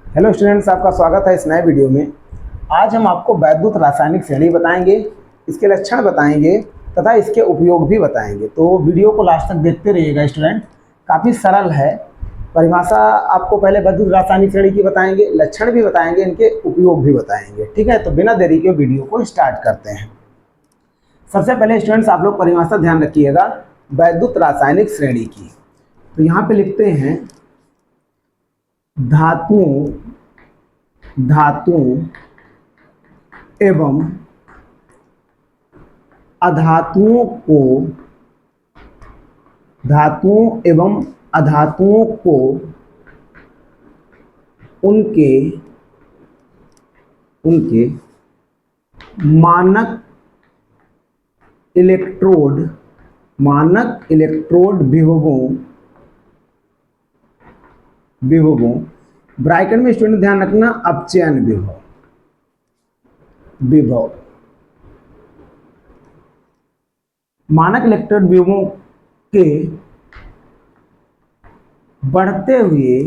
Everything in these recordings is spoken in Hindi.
हेलो स्टूडेंट्स, आपका स्वागत है इस नए वीडियो में। आज हम आपको वैद्युत रासायनिक श्रेणी बताएंगे, इसके लक्षण बताएंगे तथा इसके उपयोग भी बताएंगे। तो वीडियो को लास्ट तक देखते रहिएगा स्टूडेंट। काफ़ी सरल है। परिभाषा आपको पहले वैद्युत रासायनिक श्रेणी की बताएंगे, लक्षण भी बताएंगे, इनके उपयोग भी बताएंगे। ठीक है, तो बिना देरी के वीडियो को स्टार्ट करते हैं। सबसे पहले स्टूडेंट्स आप लोग परिभाषा ध्यान रखिएगा वैद्युत रासायनिक श्रेणी की। तो यहाँ पे लिखते हैं धातुओं एवं अधातुओं को उनके मानक इलेक्ट्रोड विभवों ब्रैकेट में स्टूडेंट ध्यान रखना अपचयन विभव मानक इलेक्ट्रोड विभवों के बढ़ते हुए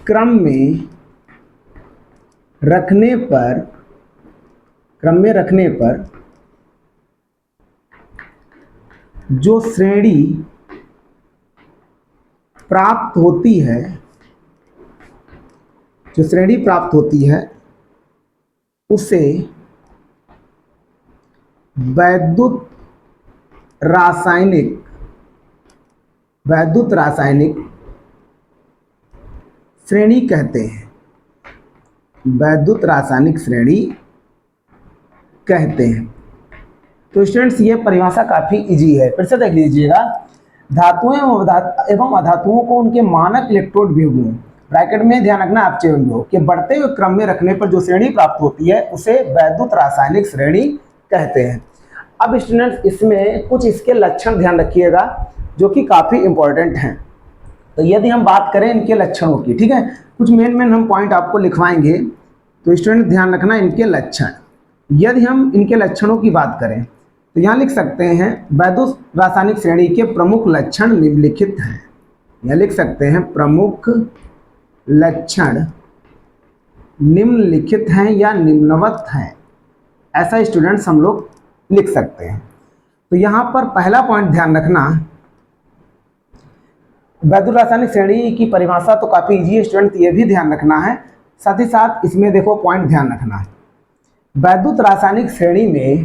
क्रम में रखने पर जो श्रेणी प्राप्त होती है उसे वैद्युत रासायनिक श्रेणी कहते हैं। वैद्युत रासायनिक श्रेणी कहते हैं। तो स्टूडेंट्स ये परिभाषा काफ़ी इजी है, फिर से देख लीजिएगा। धातुएं एवं अधातुओं को उनके मानक इलेक्ट्रोड विभवों ब्रैकेट में ध्यान रखना अपचयन विभव के बढ़ते हुए क्रम में रखने पर जो श्रेणी प्राप्त होती है उसे वैद्युत रासायनिक श्रेणी कहते हैं। अब स्टूडेंट्स इसमें कुछ इसके लक्षण ध्यान रखिएगा जो कि काफ़ी इंपॉर्टेंट हैं। तो यदि हम बात करें इनके लक्षणों की, ठीक है, कुछ मेन हम पॉइंट आपको लिखवाएंगे, तो स्टूडेंट ध्यान रखना इनके लक्षण। यदि हम इनके लक्षणों की बात करें तो यहाँ लिख सकते हैं वैद्युत रासायनिक श्रेणी के प्रमुख लक्षण निम्नलिखित हैं। यहाँ लिख सकते हैं प्रमुख लक्षण निम्नलिखित हैं या निम्नवत हैं, ऐसा स्टूडेंट्स हम लोग लिख सकते हैं। तो यहाँ पर पहला पॉइंट ध्यान रखना, वैद्युत रासायनिक श्रेणी की परिभाषा तो काफ़ी इजी है स्टूडेंट, ये भी ध्यान रखना है। साथ ही साथ इसमें देखो पॉइंट ध्यान रखना है, वैद्युत रासायनिक श्रेणी में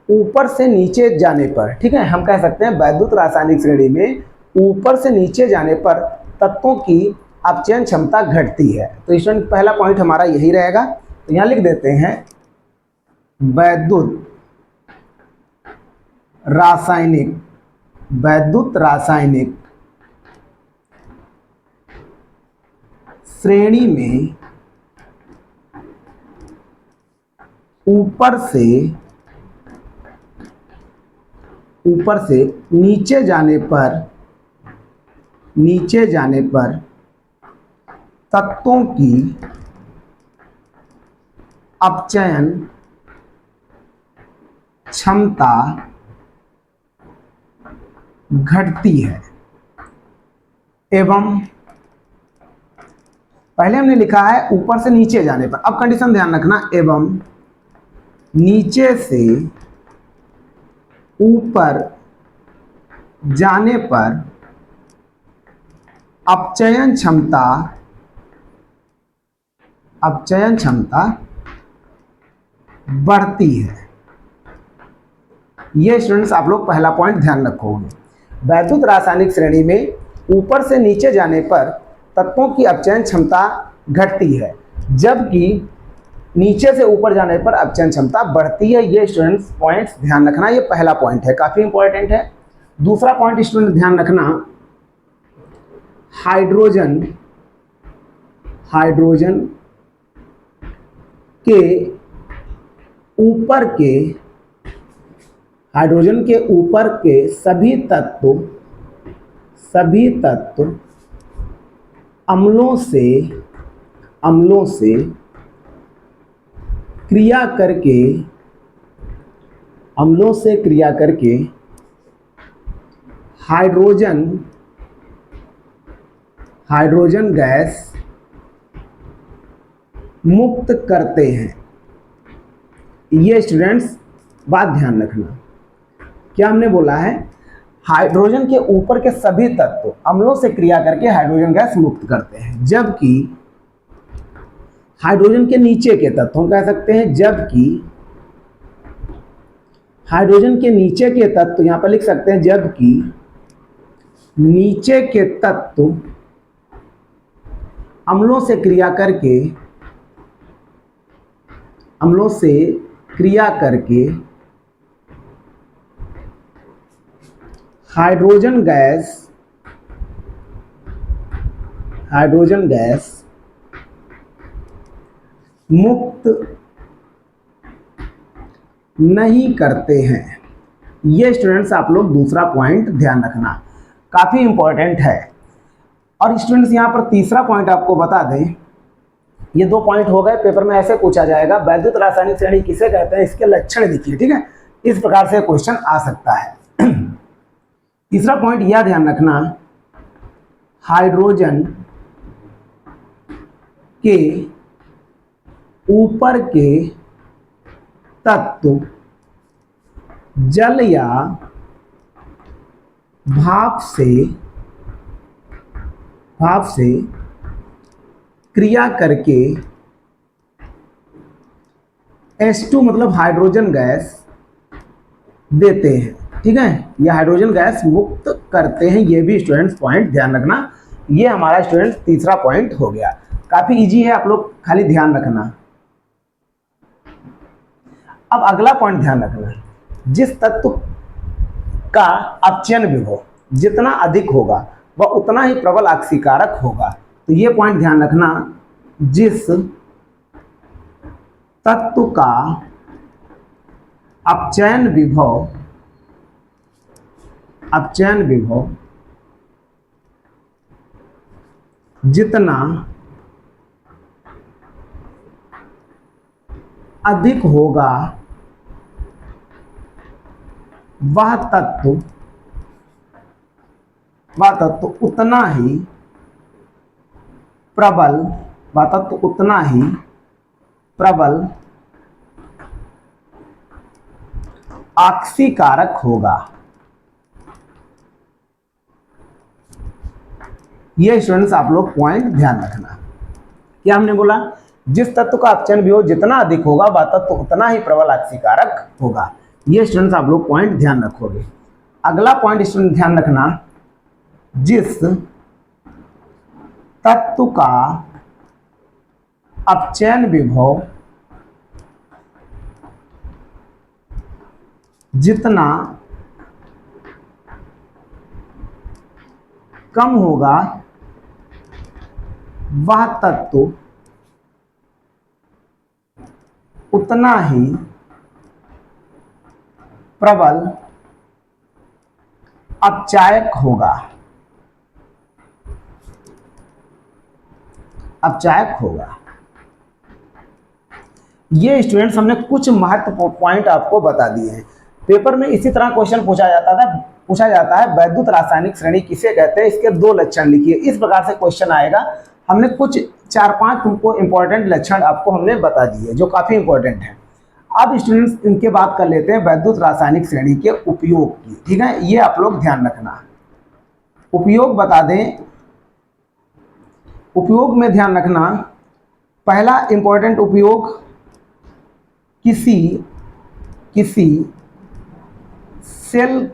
ऊपर से नीचे जाने पर, ठीक है, हम कह सकते हैं वैद्युत रासायनिक श्रेणी में ऊपर से नीचे जाने पर तत्वों की अपचयन क्षमता घटती है। तो स्टूडेंट पहला पॉइंट हमारा यही रहेगा। तो यहाँ लिख देते हैं वैद्युत रासायनिक श्रेणी में ऊपर से नीचे जाने पर तत्वों की अपचयन क्षमता घटती है एवं पहले हमने लिखा है ऊपर से नीचे जाने पर, अब कंडीशन ध्यान रखना, एवं नीचे से ऊपर जाने पर अपचयन क्षमता बढ़ती है। ये स्टूडेंट्स आप लोग पहला पॉइंट ध्यान रखोगे। वैद्युत रासायनिक श्रेणी में ऊपर से नीचे जाने पर तत्वों की अपचयन क्षमता घटती है, जबकि नीचे से ऊपर जाने पर अपचयन क्षमता बढ़ती है। ये स्टूडेंट्स पॉइंट्स ध्यान रखना, ये पहला पॉइंट है, काफ़ी इंपॉर्टेंट है। दूसरा पॉइंट स्टूडेंट ध्यान रखना, हाइड्रोजन के ऊपर के सभी तत्व अम्लों से क्रिया करके हाइड्रोजन हाइड्रोजन गैस मुक्त करते हैं। ये स्टूडेंट्स बात ध्यान रखना, क्या हमने बोला है, हाइड्रोजन के ऊपर के सभी तत्व अम्लों से क्रिया करके हाइड्रोजन गैस मुक्त करते हैं, जबकि हाइड्रोजन के नीचे के तत्व हम कह सकते हैं, जबकि हाइड्रोजन के नीचे के तत्व यहां पर लिख सकते हैं, जबकि नीचे के तत्व अम्लों से क्रिया करके हाइड्रोजन गैस मुक्त नहीं करते हैं। ये स्टूडेंट्स आप लोग दूसरा पॉइंट ध्यान रखना, काफी इंपॉर्टेंट है। और स्टूडेंट्स यहां पर तीसरा पॉइंट आपको बता दें, ये 2 पॉइंट हो गए, पेपर में ऐसे पूछा जाएगा, वैद्युत रासायनिक श्रेणी किसे कहते हैं, इसके लक्षण लिखिए, ठीक है, इस प्रकार से क्वेश्चन आ सकता है। तीसरा पॉइंट यह ध्यान रखना, हाइड्रोजन के ऊपर के तत्व जल या भाप से क्रिया करके H2 मतलब हाइड्रोजन गैस देते हैं, ठीक है, यह हाइड्रोजन गैस मुक्त करते हैं। ये भी स्टूडेंट्स पॉइंट ध्यान रखना। ये हमारा स्टूडेंट्स तीसरा पॉइंट हो गया, काफी इजी है, आप लोग खाली ध्यान रखना। अब अगला पॉइंट ध्यान रखना, जिस तत्व का अपचयन विभव जितना अधिक होगा वह उतना ही प्रबल आक्सीकारक होगा। तो ये पॉइंट ध्यान रखना, जिस तत्व का अपचयन विभव जितना अधिक होगा वह तत्व उतना ही प्रबल आक्सीकारक होगा। ये स्टूडेंट्स आप लोग पॉइंट ध्यान रखना, क्या हमने बोला, जिस तत्व का अपचयन विभव जितना अधिक होगा वह तत्व उतना ही प्रबल आक्सीकारक होगा। ये स्टूडेंट्स आप लोग पॉइंट ध्यान रखोगे। अगला पॉइंट स्टूडेंट ध्यान रखना, जिस तत्व का अपचयन विभव जितना कम होगा वह तत्व उतना ही प्रबल अपचायक होगा। ये स्टूडेंट्स हमने कुछ महत्वपूर्ण पॉइंट आपको बता दिए हैं। पेपर में इसी तरह क्वेश्चन पूछा जाता है वैद्युत रासायनिक श्रेणी किसे कहते हैं, इसके 2 लक्षण लिखिए, इस प्रकार से क्वेश्चन आएगा। हमने कुछ 4-5 तुमको इंपॉर्टेंट लक्षण आपको हमने बता दिए जो काफी इंपॉर्टेंट है। अब स्टूडेंट्स इनके बात कर लेते हैं वैद्युत रासायनिक श्रेणी के उपयोग की, ठीक है, ये आप लोग ध्यान रखना। उपयोग बता दें, उपयोग में ध्यान रखना, पहला इंपॉर्टेंट उपयोग, किसी सेल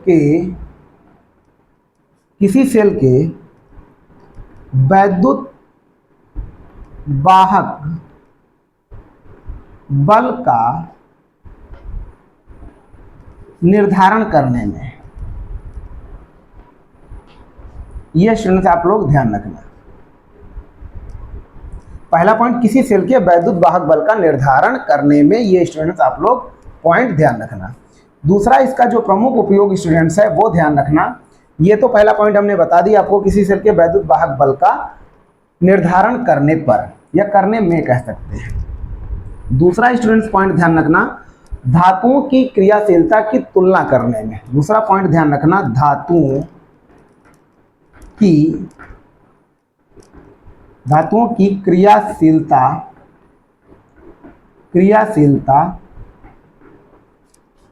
के वैद्युत वाहक बल का निर्धारण करने में, यह स्टूडेंट्स आप लोग ध्यान रखना। पहला पॉइंट, किसी सेल के वैद्युत वाहक बल का निर्धारण करने में, ये स्टूडेंट्स आप लोग पॉइंट ध्यान रखना। दूसरा इसका जो प्रमुख उपयोग स्टूडेंट्स है वो ध्यान रखना। ये तो पहला पॉइंट हमने बता दिया आपको, किसी सेल के वैद्युत वाहक बल का निर्धारण करने पर या करने में कह सकते हैं। दूसरा स्टूडेंट्स पॉइंट ध्यान रखना, धातुओं की क्रियाशीलता की तुलना करने में। दूसरा पॉइंट ध्यान रखना, धातुओं की धातुओं की क्रियाशीलता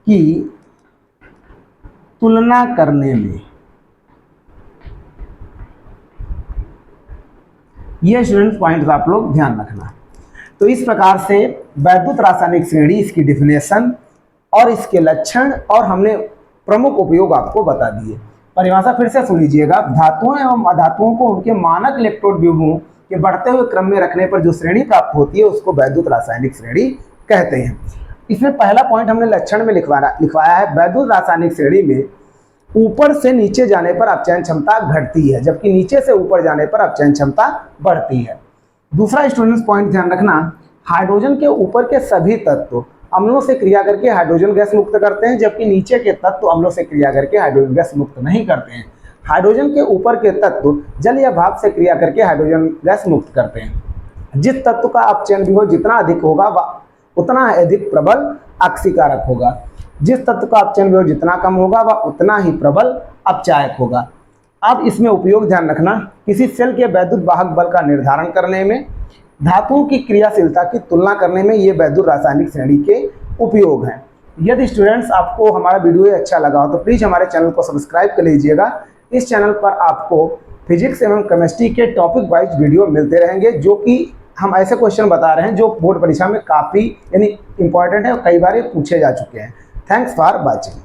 की तुलना करने में, ये स्टूडेंट पॉइंट्स आप लोग ध्यान रखना। तो इस प्रकार से वैद्युत रासायनिक श्रेणी, इसकी डिफिनेशन और इसके लक्षण और हमने प्रमुख उपयोग आपको बता दिए। परिभाषा फिर से सुन लीजिएगा। धातुओं एवं अधातुओं को उनके मानक इलेक्ट्रोड व्यूहों के बढ़ते हुए क्रम में रखने पर जो श्रेणी प्राप्त होती है उसको वैद्युत रासायनिक श्रेणी कहते हैं। इसमें पहला पॉइंट हमने लक्षण में लिखवाया है, वैद्युत रासायनिक श्रेणी में ऊपर से नीचे जाने पर अपचयन क्षमता घटती है, जबकि नीचे से ऊपर जाने पर अपचयन क्षमता बढ़ती है। दूसरा स्टूडेंट्स पॉइंट ध्यान रखना, हाइड्रोजन के ऊपर के सभी तत्व अम्लों से क्रिया करके हाइड्रोजन गैस मुक्त करते हैं, जबकि नीचे के तत्व अम्लों से क्रिया करके हाइड्रोजन गैस मुक्त नहीं करते हैं। हाइड्रोजन के ऊपर के तत्व जल या भाप से क्रिया करके हाइड्रोजन गैस मुक्त करते हैं। जिस तत्व का अपचयन विभव जितना अधिक होगा वह उतना अधिक प्रबल अक्सीकारक होगा। जिस तत्व का अपचयन विभव जितना कम होगा वह उतना ही प्रबल अपचायक होगा। अब इसमें उपयोग ध्यान रखना, किसी सेल के वैद्युत वाहक बल का निर्धारण करने में, धातुओं की क्रियाशीलता की तुलना करने में ये वैद्युत रासायनिक श्रेणी के उपयोग हैं। यदि स्टूडेंट्स आपको हमारा वीडियो अच्छा लगा हो तो प्लीज़ हमारे चैनल को सब्सक्राइब कर लीजिएगा। इस चैनल पर आपको फिजिक्स एवं केमिस्ट्री के टॉपिक वाइज वीडियो मिलते रहेंगे, जो कि हम ऐसे क्वेश्चन बता रहे हैं जो बोर्ड परीक्षा में काफ़ी इंपॉर्टेंट है और कई बार ये पूछे जा चुके हैं। Thanks for watching.